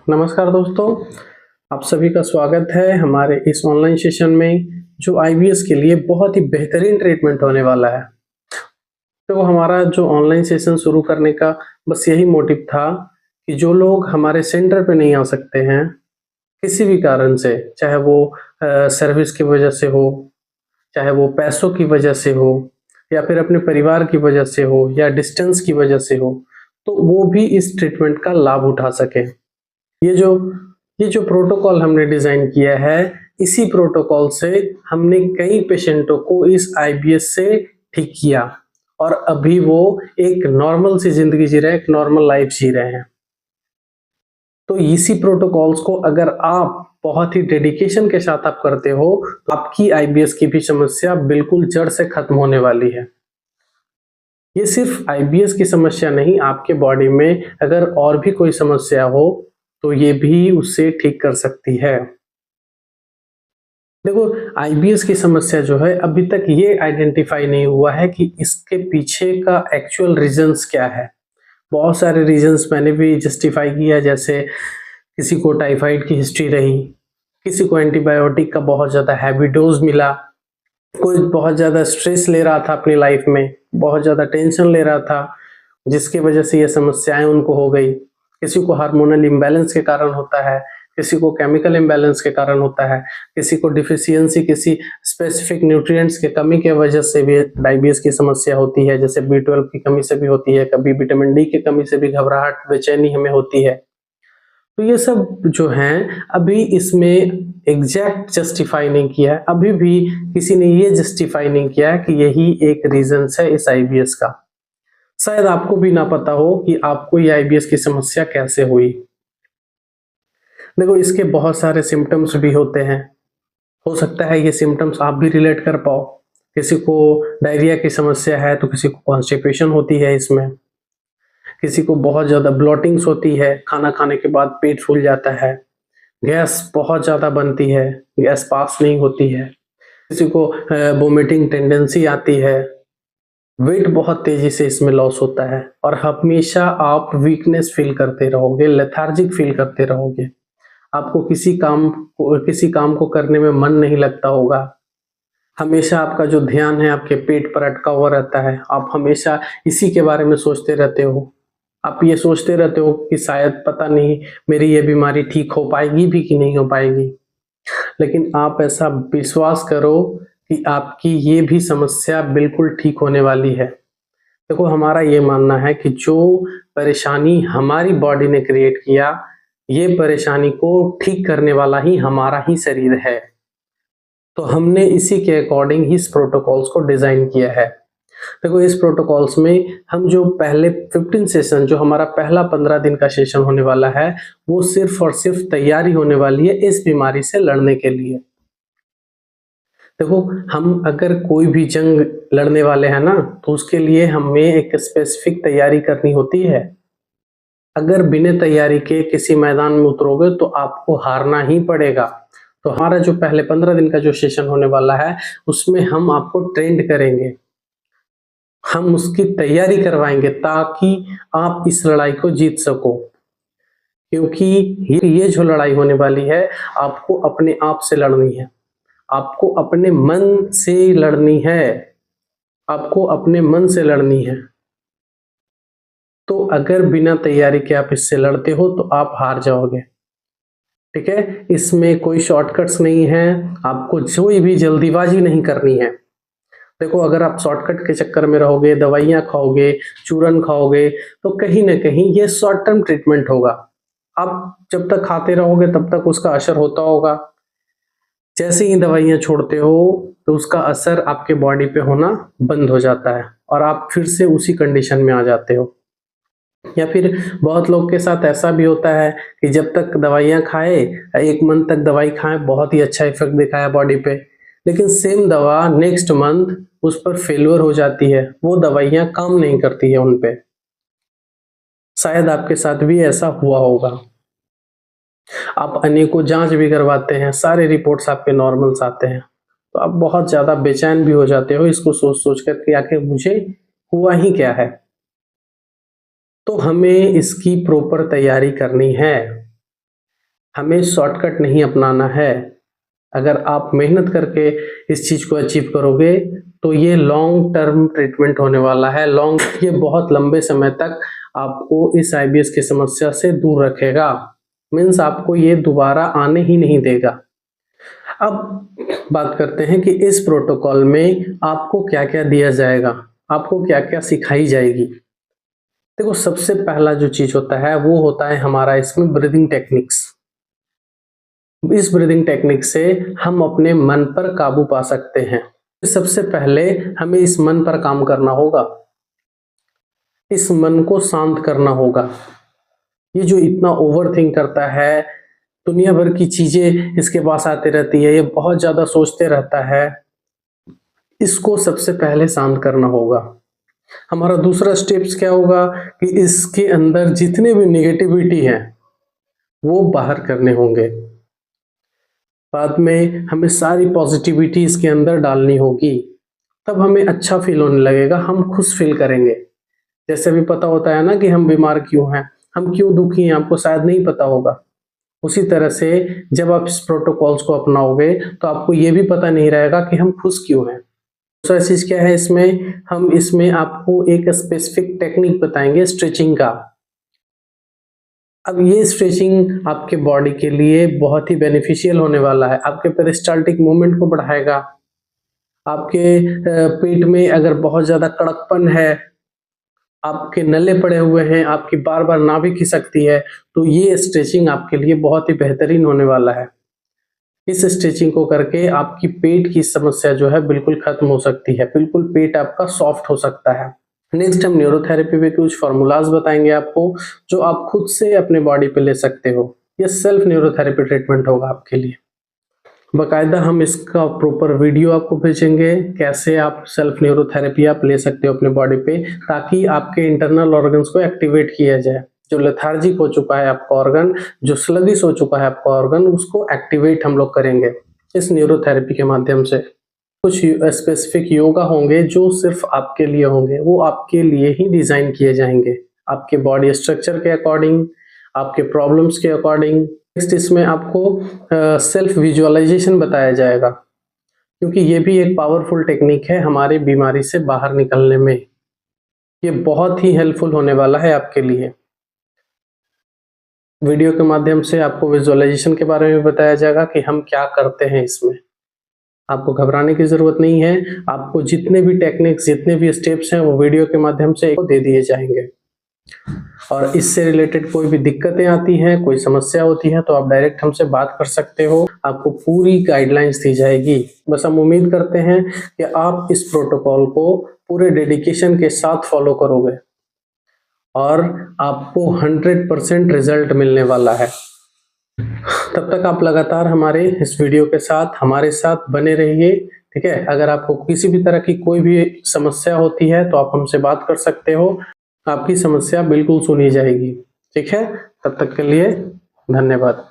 नमस्कार दोस्तों, आप सभी का स्वागत है हमारे इस ऑनलाइन सेशन में जो आईबीएस के लिए बहुत ही बेहतरीन ट्रीटमेंट होने वाला है। तो हमारा जो ऑनलाइन सेशन शुरू करने का बस यही मोटिव था कि जो लोग हमारे सेंटर पे नहीं आ सकते हैं किसी भी कारण से, चाहे वो सर्विस की वजह से हो, चाहे वो पैसों की वजह से हो या फिर अपने परिवार की वजह से हो या डिस्टेंस की वजह से हो, तो वो भी इस ट्रीटमेंट का लाभ उठा सकें। ये जो ये जो प्रोटोकॉल हमने डिजाइन किया है, इसी प्रोटोकॉल से हमने कई पेशेंटों को इस आईबीएस से ठीक किया और अभी वो एक नॉर्मल सी जिंदगी जी रहे हैं, एक नॉर्मल लाइफ जी रहे हैं। तो इसी प्रोटोकॉल्स को अगर आप बहुत ही डेडिकेशन के साथ आप करते हो तो आपकी आईबीएस की भी समस्या बिल्कुल जड़ से खत्म होने वाली है। ये सिर्फ आईबीएस की समस्या नहीं, आपके बॉडी में अगर और भी कोई समस्या हो तो ये भी उससे ठीक कर सकती है। देखो, आईबीएस की समस्या जो है अभी तक ये आइडेंटिफाई नहीं हुआ है कि इसके पीछे का एक्चुअल रीजंस क्या है। बहुत सारे रीजंस मैंने भी जस्टिफाई किया, जैसे किसी को टाइफाइड की हिस्ट्री रही, किसी को एंटीबायोटिक का बहुत ज्यादा हैवी डोज मिला, कोई बहुत ज्यादा स्ट्रेस ले रहा था अपनी लाइफ में, बहुत ज्यादा टेंशन ले रहा था जिसकी वजह से ये समस्याएं उनको हो गई। किसी को हार्मोनल इम्बैलेंस के कारण होता है, किसी को केमिकल इम्बैलेंस के कारण होता है, किसी को डिफिशियंसी किसी स्पेसिफिक न्यूट्रिएंट्स की कमी के वजह से भी डायबिटीज की समस्या होती है, जैसे बी 12 की कमी से भी होती है, कभी विटामिन डी की कमी से भी घबराहट बेचैनी हमें होती है। तो ये सब जो हैं अभी इसमें एग्जैक्ट जस्टिफाई नहीं किया है, अभी भी किसी ने ये जस्टिफाई नहीं किया है कि यही एक रीजन है इस आईबीएस का। शायद आपको भी ना पता हो कि आपको ये आईबीएस की समस्या कैसे हुई। देखो, इसके बहुत सारे सिम्टम्स भी होते हैं। हो सकता है ये सिम्टम्स आप भी रिलेट कर पाओ। किसी को डायरिया की समस्या है तो किसी को कॉन्स्टिपेशन होती है इसमें, किसी को बहुत ज्यादा ब्लॉटिंग्स होती है, खाना खाने के बाद पेट फूल जाता है, गैस बहुत ज्यादा बनती है, गैस पास नहीं होती है, किसी को वोमिटिंग टेंडेंसी आती है, वेट बहुत तेजी से इसमें लॉस होता है और हमेशा आप वीकनेस फील करते रहोगे, लेथार्जिक फील करते रहोगे। आपको किसी काम को करने में मन नहीं लगता होगा। हमेशा आपका जो ध्यान है आपके पेट पर अटका हुआ रहता है, आप हमेशा इसी के बारे में सोचते रहते हो। आप ये सोचते रहते हो कि शायद पता नहीं मेरी ये बीमारी ठीक हो पाएगी भी कि नहीं हो पाएगी। लेकिन आप ऐसा विश्वास करो कि आपकी ये भी समस्या बिल्कुल ठीक होने वाली है। देखो, हमारा ये मानना है कि जो परेशानी हमारी बॉडी ने क्रिएट किया, ये परेशानी को ठीक करने वाला ही हमारा ही शरीर है। तो हमने इसी के अकॉर्डिंग ही इस प्रोटोकॉल्स को डिजाइन किया है। देखो, इस प्रोटोकॉल्स में हम जो पहले 15 सेशन, जो हमारा पहला 15 दिन का सेशन होने वाला है, वो सिर्फ और सिर्फ तैयारी होने वाली है इस बीमारी से लड़ने के लिए। देखो, हम अगर कोई भी जंग लड़ने वाले हैं ना, तो उसके लिए हमें एक स्पेसिफिक तैयारी करनी होती है। अगर बिना तैयारी के किसी मैदान में उतरोगे तो आपको हारना ही पड़ेगा। तो हमारा जो पहले 15 दिन का जो सेशन होने वाला है, उसमें हम आपको ट्रेंड करेंगे, हम उसकी तैयारी करवाएंगे ताकि आप इस लड़ाई को जीत सको। क्योंकि ये जो लड़ाई होने वाली है, आपको अपने आप से लड़नी है, आपको अपने मन से लड़नी है, आपको अपने मन से लड़नी है। तो अगर बिना तैयारी के आप इससे लड़ते हो तो आप हार जाओगे। ठीक है, इसमें कोई शॉर्टकट्स नहीं है, आपको कोई भी जल्दीबाजी नहीं करनी है। देखो, अगर आप शॉर्टकट के चक्कर में रहोगे, दवाइयां खाओगे, चूरन खाओगे, तो कहीं ना कहीं ये शॉर्ट टर्म ट्रीटमेंट होगा। आप जब तक खाते रहोगे तब तक उसका असर होता होगा। जैसे ही दवाइयां छोड़ते हो तो उसका असर आपके बॉडी पे होना बंद हो जाता है और आप फिर से उसी कंडीशन में आ जाते हो। या फिर बहुत लोग के साथ ऐसा भी होता है कि जब तक दवाइयां खाए, 1 मंथ तक दवाई खाए, बहुत ही अच्छा इफेक्ट दिखाया बॉडी पे, लेकिन सेम दवा नेक्स्ट मंथ उस पर फेलियर हो जाती है, वो दवाइयां काम नहीं करती है उन पे। शायद आपके साथ भी ऐसा हुआ होगा। आप अनेकों जांच भी करवाते हैं, सारे रिपोर्ट्स आपके नॉर्मल्स आते हैं, तो आप बहुत ज्यादा बेचैन भी हो जाते हो इसको सोच सोच कर कि आखिर मुझे हुआ ही क्या है। तो हमें इसकी प्रॉपर तैयारी करनी है। हमें शॉर्टकट नहीं अपनाना है। अगर आप मेहनत करके इस चीज को अचीव करोगे तो ये लॉन्ग टर्म ट्रीटमेंट होने वाला है। ये बहुत लंबे समय तक आपको इस IBS की समस्या से दूर रखेगा। मीन्स आपको ये दोबारा आने ही नहीं देगा। अब बात करते हैं कि इस प्रोटोकॉल में आपको क्या क्या दिया जाएगा, आपको क्या क्या सिखाई जाएगी। देखो, सबसे पहला जो चीज होता है वो होता है हमारा इसमें ब्रीदिंग टेक्निक्स। इस ब्रीदिंग टेक्निक से हम अपने मन पर काबू पा सकते हैं। सबसे पहले हमें इस मन पर काम करना होगा, इस मन को शांत करना होगा। ये जो इतना ओवर थिंक करता है, दुनिया भर की चीजें इसके पास आती रहती है, ये बहुत ज्यादा सोचते रहता है, इसको सबसे पहले शांत करना होगा। हमारा दूसरा स्टेप्स क्या होगा कि इसके अंदर जितने भी नेगेटिविटी है वो बाहर करने होंगे। बाद में हमें सारी पॉजिटिविटी इसके अंदर डालनी होगी, तब हमें अच्छा फील होने लगेगा, हम खुश फील करेंगे। जैसे भी पता होता है ना कि हम बीमार क्यों हैं, हम क्यों दुखी हैं, आपको शायद नहीं पता होगा। उसी तरह से जब आप इस प्रोटोकॉल्स को अपनाओगे तो आपको ये भी पता नहीं रहेगा कि हम खुश क्यों हैं। दूसरा चीज क्या है इसमें, हम इसमें आपको एक स्पेसिफिक टेक्निक बताएंगे स्ट्रेचिंग का। अब ये स्ट्रेचिंग आपके बॉडी के लिए बहुत ही बेनिफिशियल होने वाला है। आपके पेरिस्टाल्टिक मूवमेंट को बढ़ाएगा। आपके पेट में अगर बहुत ज्यादा कड़कपन है, आपके नल्ले पड़े हुए हैं, आपकी बार बार नाभि खिसकती है, तो ये स्ट्रेचिंग आपके लिए बहुत ही बेहतरीन होने वाला है। इस स्ट्रेचिंग को करके आपकी पेट की समस्या जो है बिल्कुल खत्म हो सकती है, बिल्कुल पेट आपका सॉफ्ट हो सकता है। नेक्स्ट हम न्यूरोथेरेपी पे कुछ फॉर्मूलाज बताएंगे आपको, जो आप खुद से अपने बॉडी पे ले सकते हो। ये सेल्फ न्यूरोथेरेपी ट्रीटमेंट होगा आपके लिए। बाकायदा हम इसका प्रॉपर वीडियो आपको भेजेंगे, कैसे आप सेल्फ न्यूरोथेरेपी आप ले सकते हो अपने बॉडी पे, ताकि आपके इंटरनल ऑर्गन्स को एक्टिवेट किया जाए। जो लेथार्जिक हो चुका है आपका ऑर्गन, जो स्लगिश हो चुका है आपका ऑर्गन, उसको एक्टिवेट हम लोग करेंगे इस न्यूरोथेरेपी के माध्यम से। कुछ स्पेसिफिक योगा होंगे जो सिर्फ आपके लिए होंगे, वो आपके लिए ही डिजाइन किए जाएंगे, आपके बॉडी स्ट्रक्चर के अकॉर्डिंग, आपके प्रॉब्लम्स के अकॉर्डिंग। नेक्स्ट इसमें आपको सेल्फ विजुअलाइजेशन बताया जाएगा, क्योंकि ये भी एक पावरफुल टेक्निक है हमारी बीमारी से बाहर निकलने में। ये बहुत ही हेल्पफुल होने वाला है आपके लिए। वीडियो के माध्यम से आपको विजुअलाइजेशन के बारे में बताया जाएगा कि हम क्या करते हैं इसमें। आपको घबराने की जरूरत नहीं है, आपको जितने भी टेक्निक्स, जितने भी स्टेप्स हैं वो वीडियो के माध्यम से दे दिए जाएंगे। और इससे रिलेटेड कोई भी दिक्कतें आती हैं, कोई समस्या होती है, तो आप डायरेक्ट हमसे बात कर सकते हो, आपको पूरी गाइडलाइंस दी जाएगी। बस हम उम्मीद करते हैं कि आप इस प्रोटोकॉल को पूरे डेडिकेशन के साथ फॉलो करोगे और आपको 100% रिजल्ट मिलने वाला है। तब तक आप लगातार हमारे इस वीडियो के साथ हमारे साथ बने रहिए, ठीक है। अगर आपको किसी भी तरह की कोई भी समस्या होती है तो आप हमसे बात कर सकते हो, आपकी समस्या बिल्कुल सुनी जाएगी, ठीक है। तब तक के लिए धन्यवाद।